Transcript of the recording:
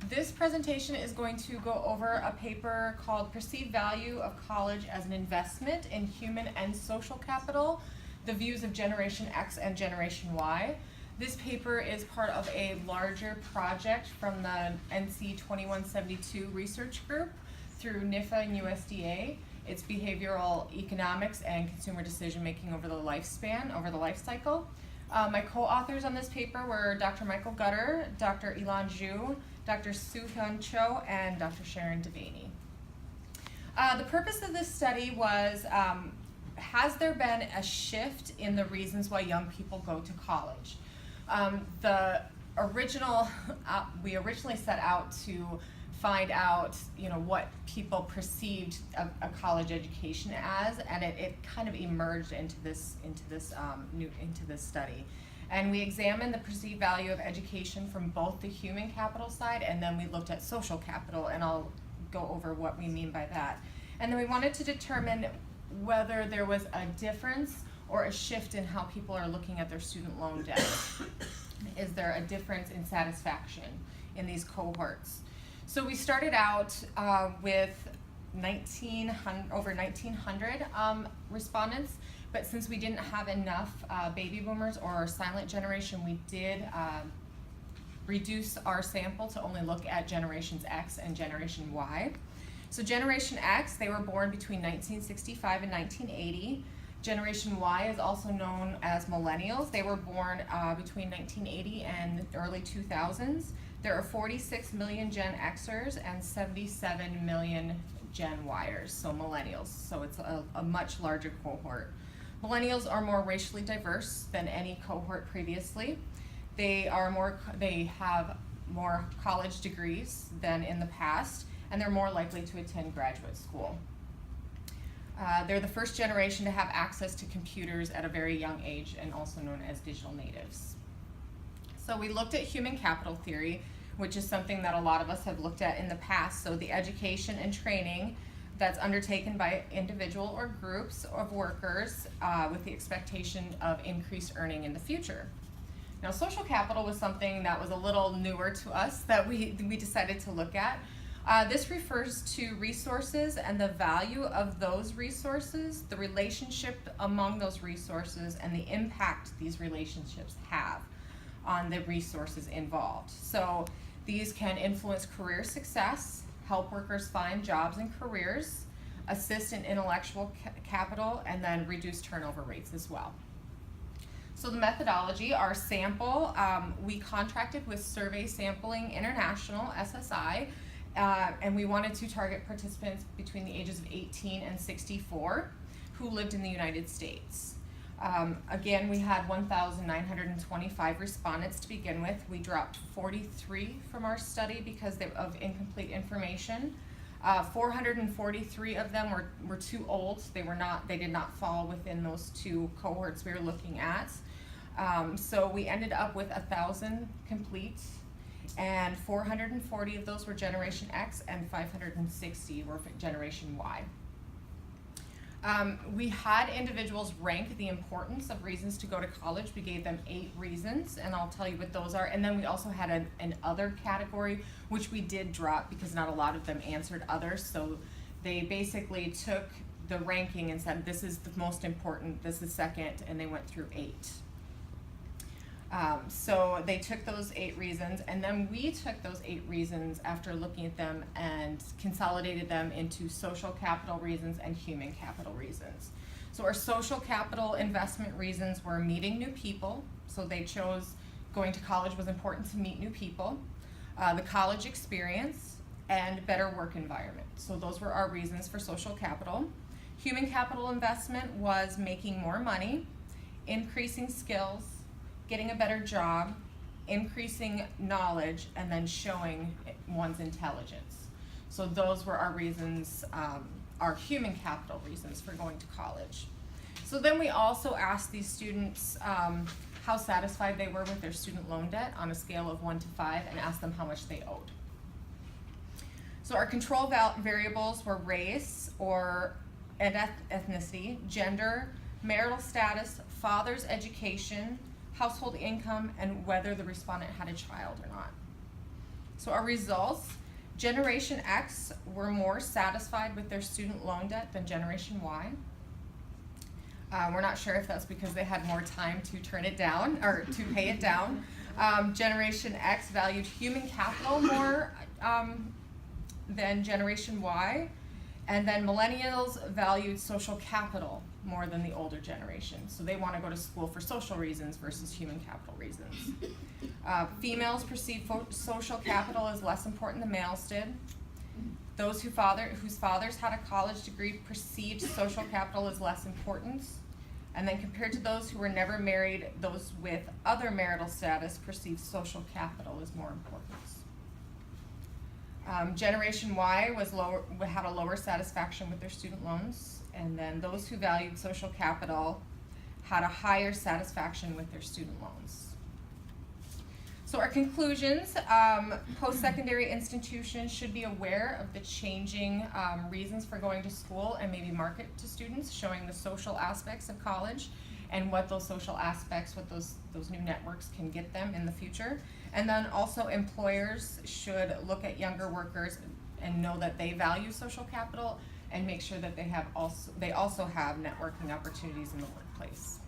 This presentation is going to go over a paper called Perceived Value of College as an Investment in Human and Social Capital, the Views of Generation X and Generation Y. This paper is part of a larger project from the NC 2172 research group through NIFA and USDA. It's behavioral economics and consumer decision making over the lifespan, over the life cycle. My co-authors on this paper were Dr. Michael Gutter, Dr. Yilan, Dr. Hyun Cho, and Dr. Sharon DeVaney. The purpose of this study was, has there been a shift in the reasons why young people go to college? We originally set out to find out, what people perceived a college education as, and it kind of emerged into this study. And we examined the perceived value of education from both the human capital side, and then we looked at social capital, and I'll go over what we mean by that. And then we wanted to determine whether there was a difference or a shift in how people are looking at their student loan debt. Is there a difference in satisfaction in these cohorts? So we started out with over 1,900 respondents, but since we didn't have enough baby boomers or silent generation, we did reduce our sample to only look at Generations X and Generation Y. So Generation X, they were born between 1965 and 1980. Generation Y is also known as millennials. They were born between 1980 and early 2000s. There are 46 million Gen Xers and 77 million Gen Yers, so millennials. So it's a much larger cohort. Millennials are more racially diverse than any cohort previously. They have more college degrees than in the past, and they're more likely to attend graduate school. They're the first generation to have access to computers at a very young age, and also known as digital natives. So we looked at human capital theory, which is something that a lot of us have looked at in the past. So the education and training that's undertaken by individual or groups of workers with the expectation of increased earning in the future. Now, social capital was something that was a little newer to us that we decided to look at. This refers to resources and the value of those resources, the relationship among those resources, and the impact these relationships have on the resources involved. So these can influence career success, help workers find jobs and careers, assist in intellectual capital, and then reduce turnover rates as well. So the methodology, our sample, we contracted with Survey Sampling International, SSI, and we wanted to target participants between the ages of 18 and 64 who lived in the United States. Again, we had 1,925 respondents to begin with. We dropped 43 from our study because of incomplete information. 443 of them were too old. They did not fall within those two cohorts we were looking at. So we ended up with 1,000 complete, and 440 of those were Generation X and 560 were Generation Y. We had individuals rank the importance of reasons to go to college. We gave them 8 reasons, and I'll tell you what those are. And then we also had an other category, which we did drop because not a lot of them answered others. So they basically took the ranking and said, this is the most important, this is second, and they went through 8. So they took those 8 reasons, and then we took those 8 reasons after looking at them and consolidated them into social capital reasons and human capital reasons. So our social capital investment reasons were meeting new people. So they chose going to college was important to meet new people, the college experience, and better work environment. So those were our reasons for social capital. Human capital investment was making more money, increasing skills, getting a better job, increasing knowledge, and then showing one's intelligence. So those were our reasons, our human capital reasons for going to college. So then we also asked these students how satisfied they were with their student loan debt on a scale of 1 to 5, and asked them how much they owed. So our control variables were race and ethnicity, gender, marital status, father's education, household income, and whether the respondent had a child or not. So our results, Generation X were more satisfied with their student loan debt than Generation Y. We're not sure if that's because they had more time to turn it down or to pay it down. Generation X valued human capital more than Generation Y. And then millennials valued social capital more than the older generation. So they want to go to school for social reasons versus human capital reasons. Females perceive social capital as less important than males did. Those whose fathers had a college degree perceived social capital as less important. And then compared to those who were never married, those with other marital status perceived social capital as more important. Generation Y had a lower satisfaction with their student loans, and then those who valued social capital had a higher satisfaction with their student loans. So our conclusions, post-secondary institutions should be aware of the changing reasons for going to school and maybe market to students, showing the social aspects of college and what those social aspects, what those new networks can get them in the future. And then also employers should look at younger workers and know that they value social capital and make sure that they also have networking opportunities in the workplace.